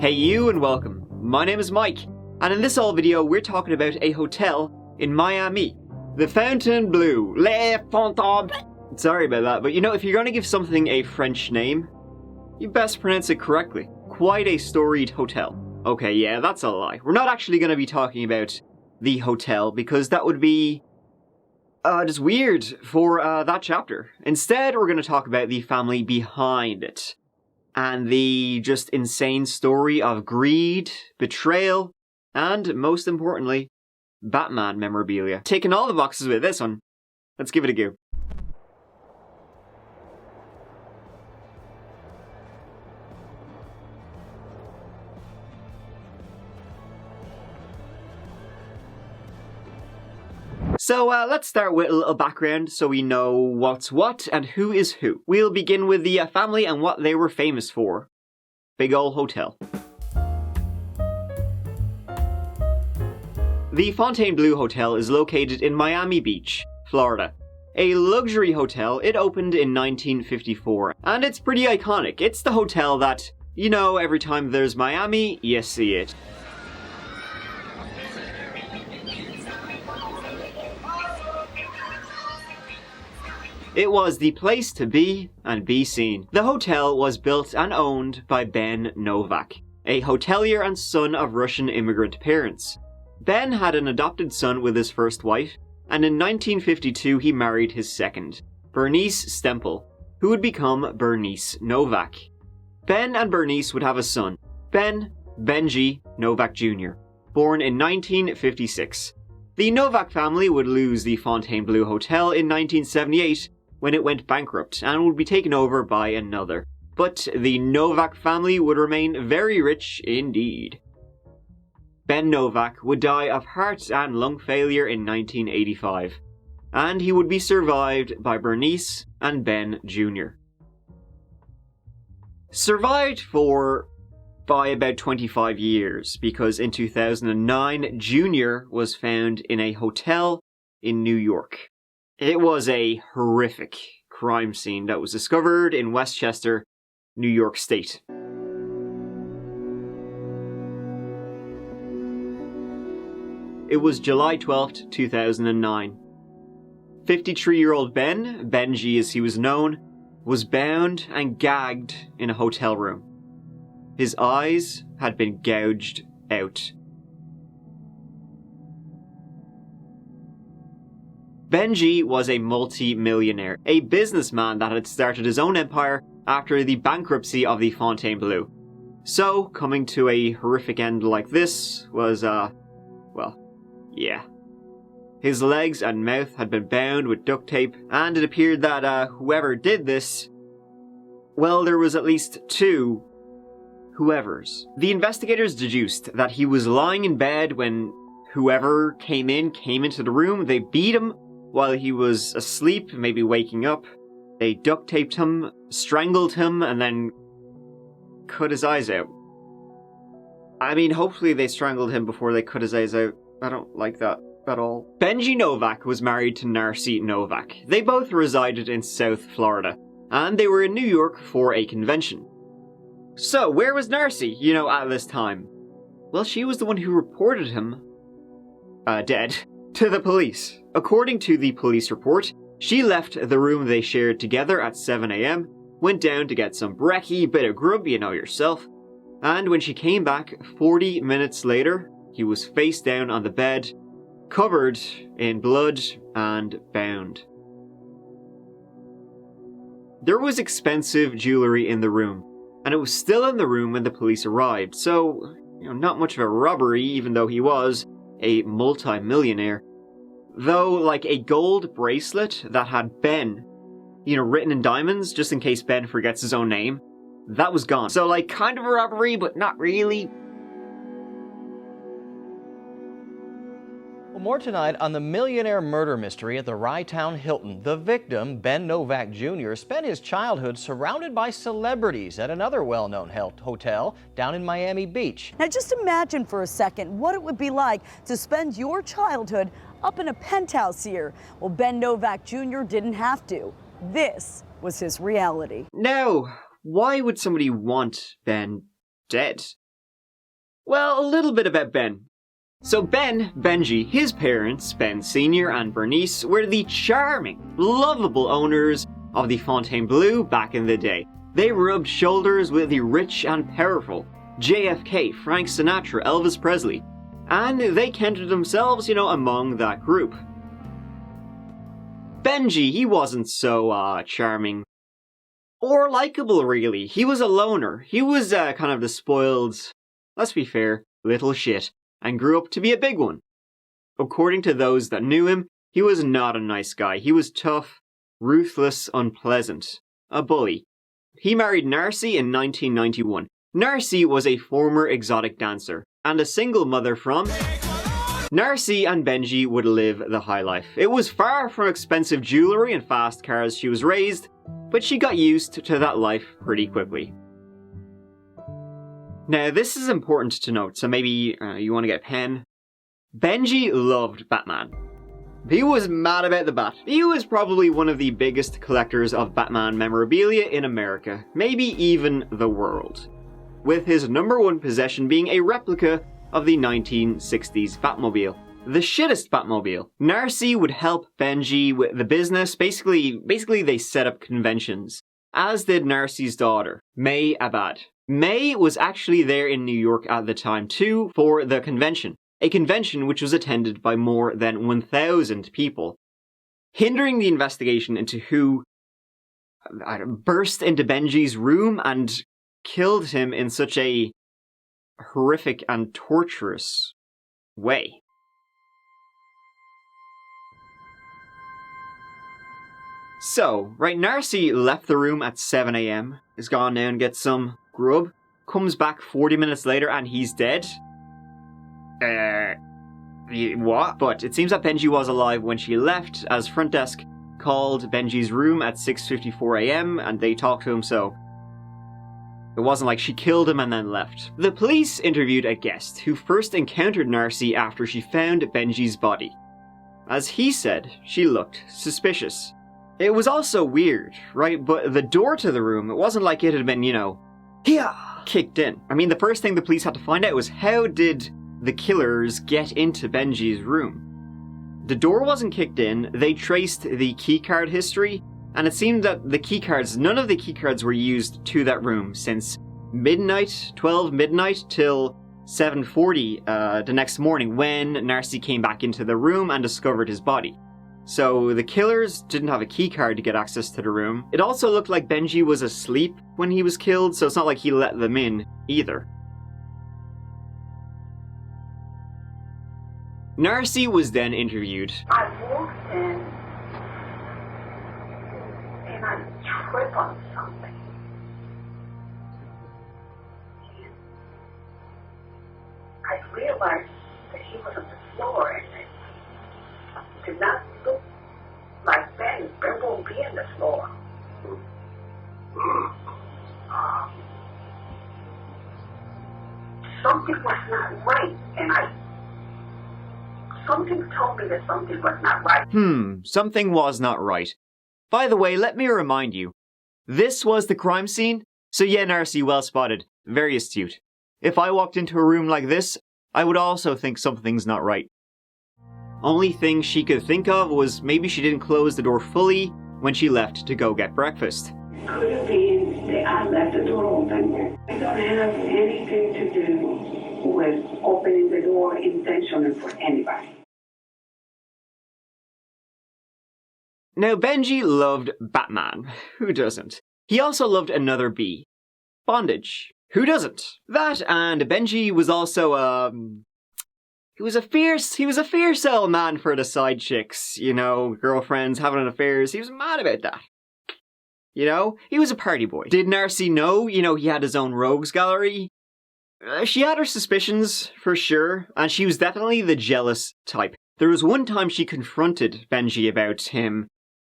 Hey you and welcome. My name is Mike, and in this old video we're talking about a hotel in Miami. The Fontainebleau. Le Fontainebleau. Sorry about that, but you know, if you're going to give something a French name, you best pronounce it correctly. Quite a storied hotel. Okay, yeah, that's a lie. We're not actually going to be talking about the hotel, because that would be just weird for that chapter. Instead, we're going to talk about the family behind it. And the just insane story of greed, betrayal, and most importantly, Batman memorabilia. Taking all the boxes with this one. Let's give it a go. So let's start with a little background so we know what's what and who is who. We'll begin with the family and what they were famous for. Big ol' hotel. The Fontainebleau Hotel is located in Miami Beach, Florida. A luxury hotel, it opened in 1954, and it's pretty iconic. It's the hotel that, you know, every time there's Miami, you see it. It was the place to be and be seen. The hotel was built and owned by Ben Novack, a hotelier and son of Russian immigrant parents. Ben had an adopted son with his first wife, and in 1952 he married his second, Bernice Stempel, who would become Bernice Novack. Ben and Bernice would have a son, Benji Novack Jr., born in 1956. The Novack family would lose the Fontainebleau Hotel in 1978, when it went bankrupt and would be taken over by another. But the Novack family would remain very rich indeed. Ben Novack would die of heart and lung failure in 1985, and he would be survived by Bernice and Ben Jr. Survived by about 25 years, because in 2009, Jr. was found in a hotel in New York. It was a horrific crime scene that was discovered in Westchester, New York State. It was July 12th, 2009. 53-year-old Benji as he was known, was bound and gagged in a hotel room. His eyes had been gouged out. Benji was a multi-millionaire, a businessman that had started his own empire after the bankruptcy of the Fontainebleau. So, coming to a horrific end like this was, well, yeah. His legs and mouth had been bound with duct tape, and it appeared that, whoever did this, well, there was at least two whoever's. The investigators deduced that he was lying in bed when whoever came into the room. They beat him while he was asleep, maybe waking up. They duct taped him, strangled him, and then cut his eyes out. I mean, hopefully they strangled him before they cut his eyes out. I don't like that at all. Benji Novack was married to Narcy Novack. They both resided in South Florida, and they were in New York for a convention. So, where was Narcy, you know, at this time? Well, she was the one who reported him dead to the police. According to the police report, she left the room they shared together at 7 AM, went down to get some brekkie, bit of grub, you know yourself, and when she came back 40 minutes later, he was face down on the bed, covered in blood and bound. There was expensive jewelry in the room, and it was still in the room when the police arrived, so, you know, not much of a robbery, even though he was a multi-millionaire. Though, like a gold bracelet that had Ben, you know, written in diamonds, just in case Ben forgets his own name, that was gone. So, like, kind of a robbery, but not really. Well, more tonight on the millionaire murder mystery at the Rye-Town Hilton. The victim, Ben Novack Jr., spent his childhood surrounded by celebrities at another well-known hotel down in Miami Beach. Now just imagine for a second what it would be like to spend your childhood up in a penthouse here. Well, Ben Novack Jr. didn't have to. This was his reality. Now, why would somebody want Ben dead? Well, a little bit about Ben. So Benji, his parents, Ben Sr. and Bernice, were the charming, lovable owners of the Fontainebleau back in the day. They rubbed shoulders with the rich and powerful JFK, Frank Sinatra, Elvis Presley, and they counted themselves, among that group. Benji, he wasn't so charming or likable, really. He was a loner. He was kind of the spoiled, let's be fair, little shit, and grew up to be a big one. According to those that knew him, he was not a nice guy. He was tough, ruthless, unpleasant, a bully. He married Narcy in 1991. Narcy was a former exotic dancer and a single mother from... Narcy and Benji would live the high life. It was far from expensive jewellery and fast cars she was raised, but she got used to that life pretty quickly. Now, this is important to note, so maybe you want to get a pen. Benji loved Batman. He was mad about the Bat. He was probably one of the biggest collectors of Batman memorabilia in America, maybe even the world, with his #1 possession being a replica of the 1960s Batmobile. The shittest Batmobile. Narcy would help Benji with the business. Basically they set up conventions, as did Narcy's daughter, May Abad. May was actually there in New York at the time too for the convention. A convention which was attended by more than 1,000 people, hindering the investigation into who burst into Benji's room and killed him in such a horrific and torturous way. So, Narcy left the room at 7 AM, is gone now and gets some grub, comes back 40 minutes later and he's dead. What? But it seems that Benji was alive when she left, as front desk called Benji's room at 6:54 AM and they talked to him, so it wasn't like she killed him and then left. The police interviewed a guest who first encountered Narcy after she found Benji's body. As he said, she looked suspicious. It was also weird, right? But the door to the room, it wasn't like it had been, kicked in. I mean, the first thing the police had to find out was how did the killers get into Benji's room? The door wasn't kicked in, they traced the keycard history, and it seemed that none of the keycards were used to that room since 12 midnight till 7:40 the next morning when Narcy came back into the room and discovered his body. So the killers didn't have a keycard to get access to the room. It also looked like Benji was asleep when he was killed, so it's not like he let them in either. Narcy was then interviewed. I walked in and I tripped on something. And I realized that he was on the floor and it did not look like Ben. Ben won't be on the floor. Something was not right, and something told me that something was not right. Something was not right. By the way, let me remind you, this was the crime scene, so yeah, Narcy, well spotted, very astute. If I walked into a room like this, I would also think something's not right. Only thing she could think of was maybe she didn't close the door fully when she left to go get breakfast. Could have been that I left the door open. I don't have anything to do with opening the door intentionally for anybody. Now, Benji loved Batman. Who doesn't? He also loved another B. Bondage. Who doesn't? That, and Benji was also, he was a fierce old man for the side chicks, girlfriends, having affairs. He was mad about that. He was a party boy. Did Narcy know, he had his own rogues gallery? She had her suspicions, for sure, and she was definitely the jealous type. There was one time she confronted Benji about him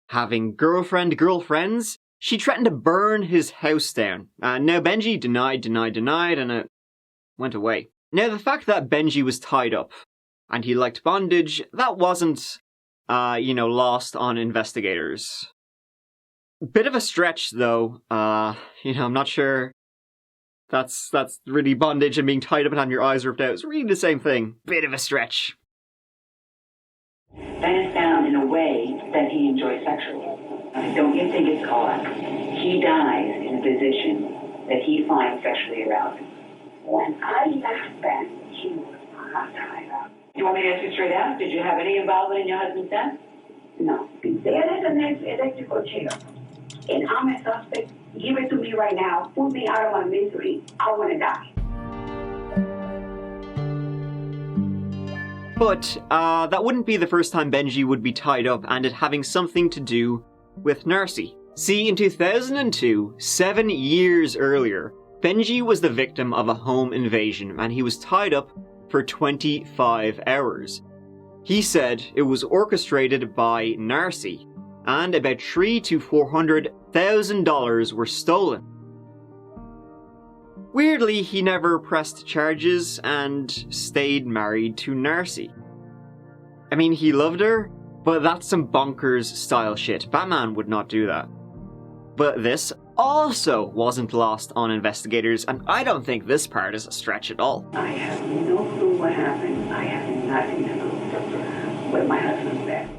having girlfriends. She threatened to burn his house down. Now Benji denied, and it went away. Now the fact that Benji was tied up and he liked bondage, that wasn't, lost on investigators. Bit of a stretch though, I'm not sure That's really bondage and being tied up and having your eyes ripped out. It's really the same thing. Bit of a stretch. That is found in a way that he enjoys sexually. Don't you think it's odd? He dies in a position that he finds sexually arousing. When I left Ben, he was not tied up. You want me to ask you straight out? Did you have any involvement in your husband's death? No. There is an electrical chair, and I'm a suspect. Give it to me right now. Put me out of my misery. I want to die. But that wouldn't be the first time Benji would be tied up, and it having something to do with Narcy. See, in 2002, 7 years earlier, Benji was the victim of a home invasion, and he was tied up for 25 hours. He said it was orchestrated by Narcy, and about $300,000 to $400,000 were stolen. Weirdly, he never pressed charges and stayed married to Narcy. I mean, he loved her, but that's some bonkers style shit. Batman would not do that. But this also wasn't lost on investigators, and I don't think this part is a stretch at all. I have no clue what happened. I have nothing to do with my husband's death.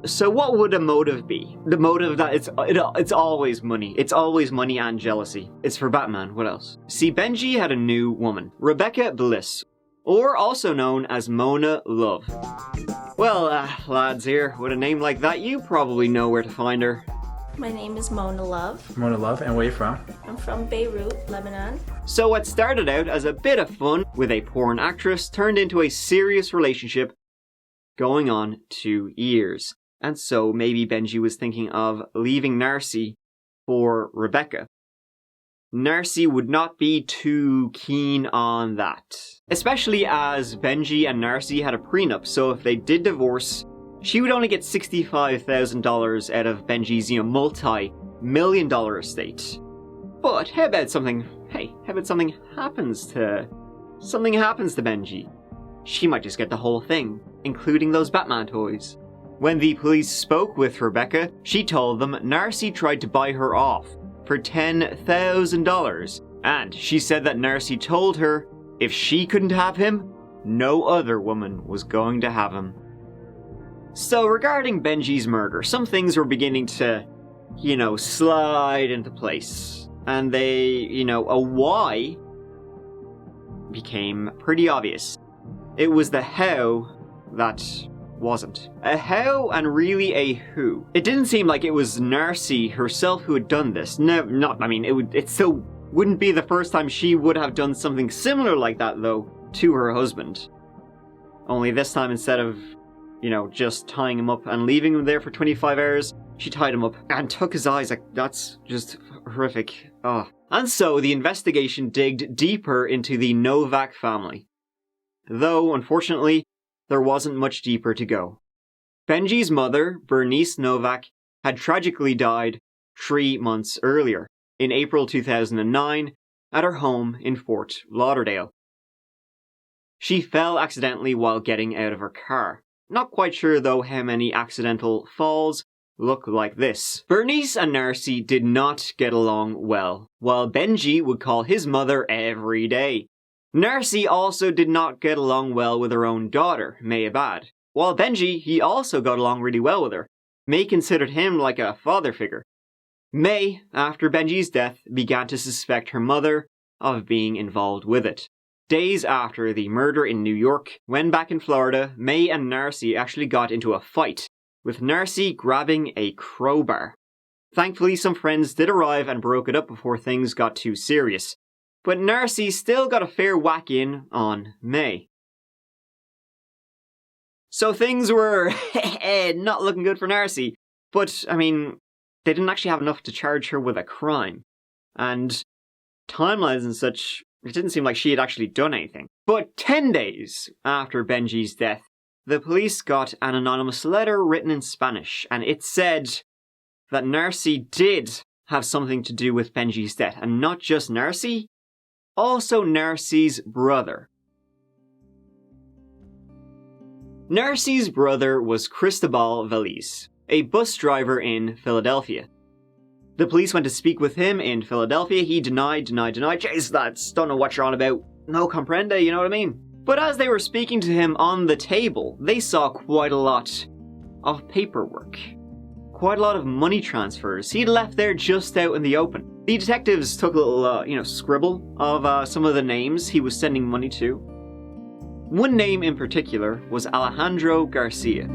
So what would a motive be? The motive that it's always money. It's always money and jealousy. It's for Batman, what else? See, Benji had a new woman, Rebecca Bliss, or also known as Mona Love. Well, lads here, with a name like that, you probably know where to find her. My name is Mona Love. Mona Love, and where are you from? I'm from Beirut, Lebanon. So what started out as a bit of fun with a porn actress turned into a serious relationship going on 2 years. And so maybe Benji was thinking of leaving Narcy for Rebecca. Narcy would not be too keen on that. Especially as Benji and Narcy had a prenup, so if they did divorce, she would only get $65,000 out of Benji's, multi-million-dollar estate. But how about something happens to Benji? She might just get the whole thing, including those Batman toys. When the police spoke with Rebecca, she told them Narcy tried to buy her off for $10,000, and she said that Narcy told her if she couldn't have him, no other woman was going to have him. So regarding Benji's murder, some things were beginning to, slide into place. And a why became pretty obvious. It was the how that wasn't. A how and really a who. It didn't seem like it was Narcy herself who had done this. It still wouldn't be the first time she would have done something similar like that, though, to her husband. Only this time, instead of, just tying him up and leaving him there for 25 hours, she tied him up and took his eyes. That's just horrific. Oh. And so the investigation digged deeper into the Novack family. Though, unfortunately, there wasn't much deeper to go. Benji's mother, Bernice Novack, had tragically died 3 months earlier, in April 2009, at her home in Fort Lauderdale. She fell accidentally while getting out of her car. Not quite sure, though, how many accidental falls look like this. Bernice and Narcy did not get along well, while Benji would call his mother every day. Narcy also did not get along well with her own daughter, May Abad. While Benji, he also got along really well with her. May considered him like a father figure. May, after Benji's death, began to suspect her mother of being involved with it. Days after the murder in New York, when back in Florida, May and Narcy actually got into a fight, with Narcy grabbing a crowbar. Thankfully, some friends did arrive and broke it up before things got too serious. But Narcy still got a fair whack in on May. So things were not looking good for Narcy. But, they didn't actually have enough to charge her with a crime. And timelines and such, it didn't seem like she had actually done anything. But 10 days after Benji's death, the police got an anonymous letter written in Spanish, and it said that Narcy did have something to do with Benji's death. And not just Narcy, also Narcy's brother. Narcy's brother was Cristobal Veliz, a bus driver in Philadelphia. The police went to speak with him in Philadelphia. He denied. Jeez, lads, don't know what you're on about. No comprende, you know what I mean? But as they were speaking to him on the table, they saw quite a lot of paperwork. Quite a lot of money transfers he'd left there just out in the open. The detectives took a little, scribble of some of the names he was sending money to. One name in particular was Alejandro Garcia.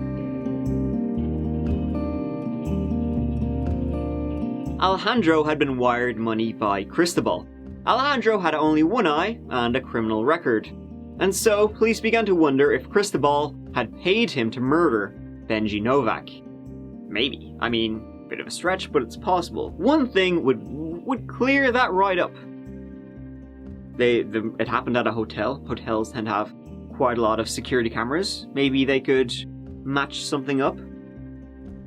Alejandro had been wired money by Cristobal. Alejandro had only one eye and a criminal record, and so police began to wonder if Cristobal had paid him to murder Benji Novack. Maybe. I mean, bit of a stretch, but it's possible. One thing would clear that right up. It happened at a hotel. Hotels tend to have quite a lot of security cameras. Maybe they could match something up.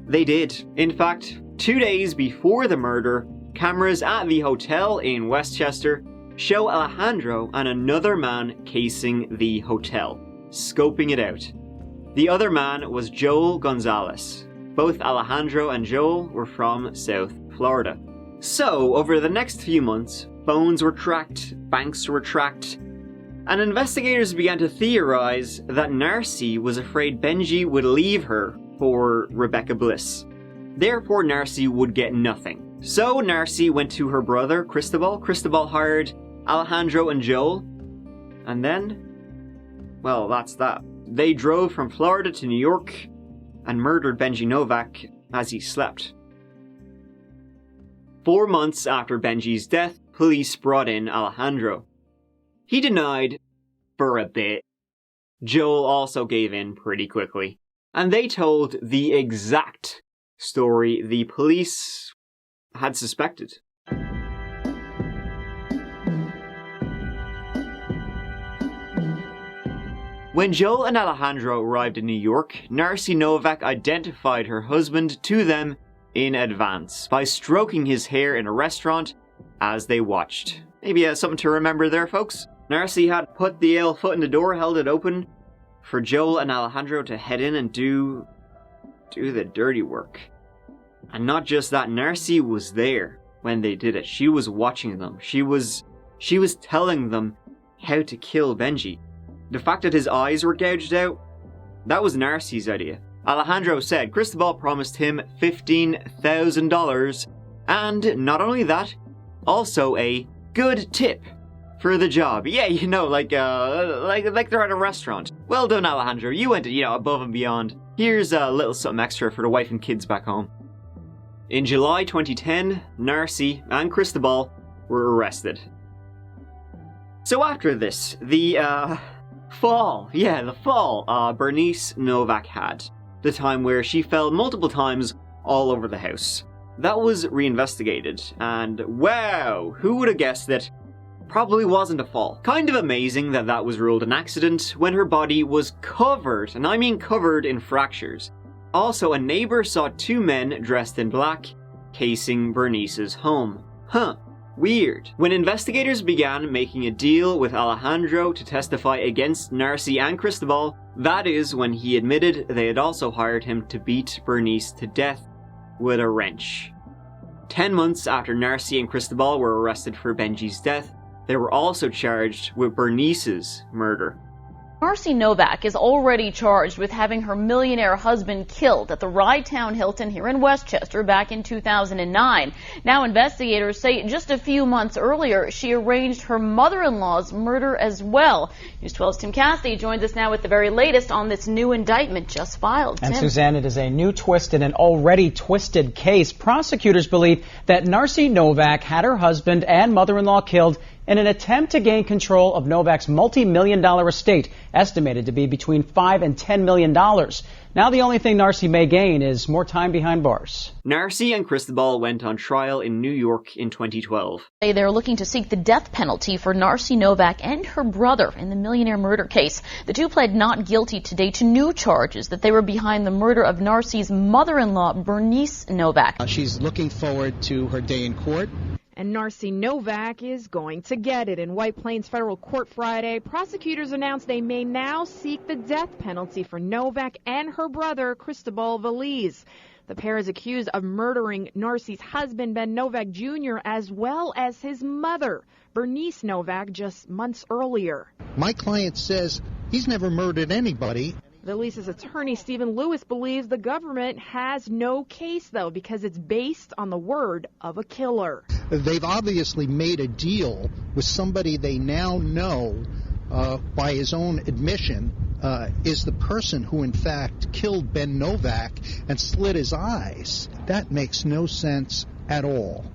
They did. In fact, 2 days before the murder, cameras at the hotel in Westchester show Alejandro and another man casing the hotel, scoping it out. The other man was Joel Gonzalez. Both Alejandro and Joel were from South Florida. So, over the next few months, phones were tracked, banks were tracked, and investigators began to theorize that Narcy was afraid Benji would leave her for Rebecca Bliss. Therefore, Narcy would get nothing. So Narcy went to her brother, Cristobal. Cristobal hired Alejandro and Joel. And then, well, that's that. They drove from Florida to New York and murdered Benji Novack as he slept. 4 months after Benji's death, police brought in Alejandro. He denied for a bit. Joel also gave in pretty quickly. And they told the exact story the police had suspected. When Joel and Alejandro arrived in New York, Narcy Novack identified her husband to them in advance by stroking his hair in a restaurant as they watched. Maybe something to remember there, folks. Narcy had put the ale foot in the door, held it open for Joel and Alejandro to head in and do the dirty work. And not just that, Narcy was there when they did it. She was watching them. She was telling them how to kill Benji. The fact that his eyes were gouged out, that was Narcy's idea. Alejandro said Cristobal promised him $15,000, and not only that, also a good tip for the job. Yeah, like they're at a restaurant. Well done, Alejandro. You went, above and beyond. Here's a little something extra for the wife and kids back home. In July 2010, Narcy and Cristobal were arrested. So after this, the fall Bernice Novack had. The time where she fell multiple times all over the house. That was reinvestigated, and wow, who would have guessed that probably wasn't a fall. Kind of amazing that that was ruled an accident when her body was covered, and I mean covered in fractures. Also, a neighbor saw 2 men dressed in black casing Bernice's home. Huh. Weird. When investigators began making a deal with Alejandro to testify against Narcy and Cristobal, that is when he admitted they had also hired him to beat Bernice to death with a wrench. 10 months after Narcy and Cristobal were arrested for Benji's death, they were also charged with Bernice's murder. Narcy Novack is already charged with having her millionaire husband killed at the Rye-Town Hilton here in Westchester back in 2009. Now investigators say just a few months earlier she arranged her mother-in-law's murder as well. News 12's Tim Cassidy joins us now with the very latest on this new indictment just filed. And Tim. Suzanne, it is a new twist in an already twisted case. Prosecutors believe that Narcy Novack had her husband and mother-in-law killed in an attempt to gain control of Novack's multi-million-dollar estate, estimated to be between $5 and $10 million. Now the only thing Narcy may gain is more time behind bars. Narcy and Cristobal went on trial in New York in 2012. They're looking to seek the death penalty for Narcy Novack and her brother in the millionaire murder case. The two pled not guilty today to new charges that they were behind the murder of Narcy's mother-in-law, Bernice Novack. She's looking forward to her day in court. And Narcy Novack is going to get it. In White Plains Federal Court Friday, prosecutors announced they may now seek the death penalty for Novack and her brother, Cristobal Veliz. The pair is accused of murdering Narcy's husband, Ben Novack Jr., as well as his mother, Bernice Novack, just months earlier. My client says he's never murdered anybody. The Lisa's attorney, Stephen Lewis, believes the government has no case, though, because it's based on the word of a killer. They've obviously made a deal with somebody they now know, by his own admission, is the person who in fact killed Ben Novack and slit his eyes. That makes no sense at all.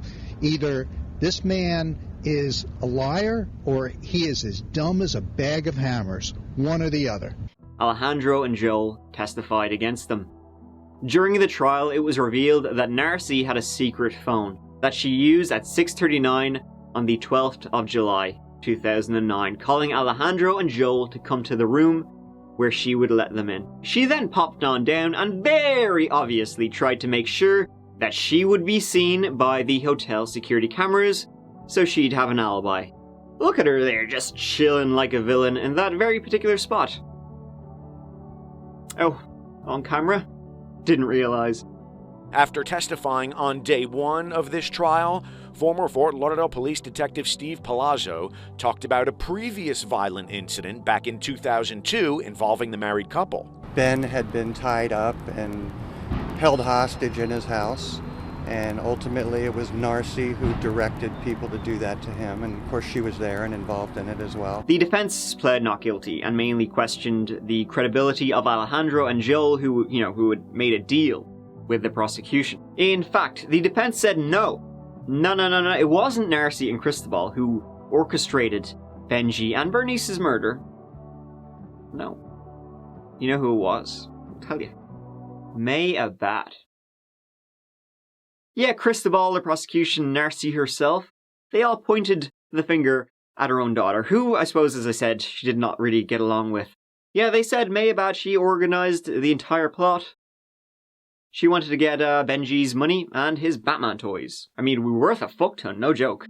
Either this man is a liar or he is as dumb as a bag of hammers, one or the other. Alejandro and Joel testified against them. During the trial, it was revealed that Narcy had a secret phone that she used at 6:39 on the 12th of July 2009, calling Alejandro and Joel to come to the room where she would let them in. She then popped on down and very obviously tried to make sure that she would be seen by the hotel security cameras so she'd have an alibi. Look at her there, just chilling like a villain in that very particular spot. Oh, on camera? Didn't realize. After testifying on day one of this trial, former Fort Lauderdale Police Detective Steve Palazzo talked about a previous violent incident back in 2002 involving the married couple. Ben had been tied up and held hostage in his house, and ultimately it was Narcy who directed people to do that to him, and of course she was there and involved in it as well. The defense pled not guilty and mainly questioned the credibility of Alejandro and Joel, who had made a deal with the prosecution. In fact, the defense said no, it wasn't Narcy and Cristobal who orchestrated Benji and Bernice's murder. No. You know who it was? I'll tell you. May Abad. Yeah, Cristobal, the prosecution, Narcy herself, they all pointed the finger at her own daughter, who, I suppose, as I said, she did not really get along with. Yeah, they said May Abad, she organized the entire plot. She wanted to get Benji's money and his Batman toys. I mean, we were worth a fuck ton, no joke.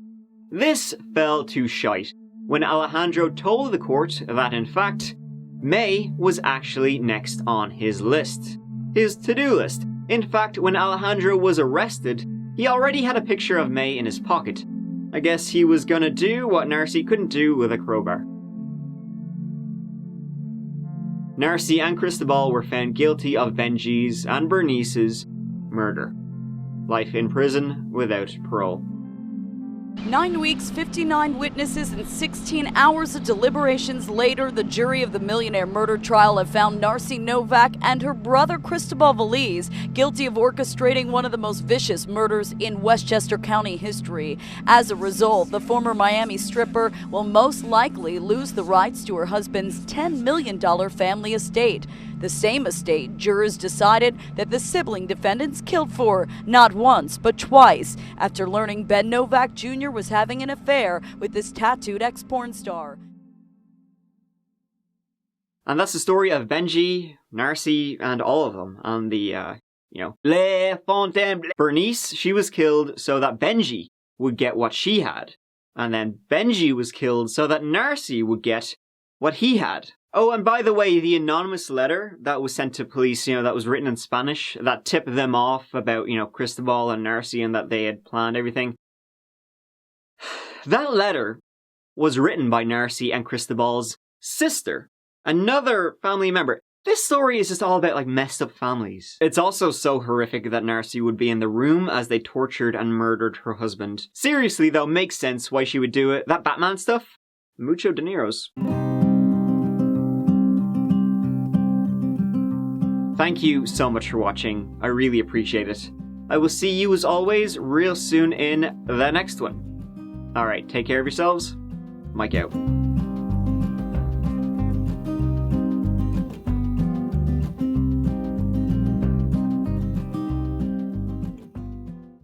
This fell to shite when Alejandro told the court that, in fact, May was actually next on his list. His to-do list. In fact, when Alejandro was arrested, he already had a picture of May in his pocket. I guess he was gonna do what Narcy couldn't do with a crowbar. Narcy and Cristobal were found guilty of Benji's and Bernice's murder. Life in prison without parole. 9 weeks, 59 witnesses, and 16 hours of deliberations later, the jury of the millionaire murder trial have found Narcy Novack and her brother Cristobal Veliz guilty of orchestrating one of the most vicious murders in Westchester County history. As a result, the former Miami stripper will most likely lose the rights to her husband's $10 million family estate. The same estate jurors decided that the sibling defendants killed for, not once, but twice, after learning Ben Novack Jr. was having an affair with this tattooed ex-porn star. And that's the story of Benji, Narcy, and all of them on the, Le Fontainebleau. Bernice, she was killed so that Benji would get what she had. And then Benji was killed so that Narcy would get what he had. Oh, and by the way, the anonymous letter that was sent to police, that was written in Spanish, that tipped them off about, Cristobal and Narcy and that they had planned everything. That letter was written by Narcy and Cristobal's sister, another family member. This story is just all about, messed up families. It's also so horrific that Narcy would be in the room as they tortured and murdered her husband. Seriously, though, makes sense why she would do it. That Batman stuff? Mucho dineros. Thank you so much for watching. I really appreciate it. I will see you as always real soon in the next one. Alright, take care of yourselves. Mike out.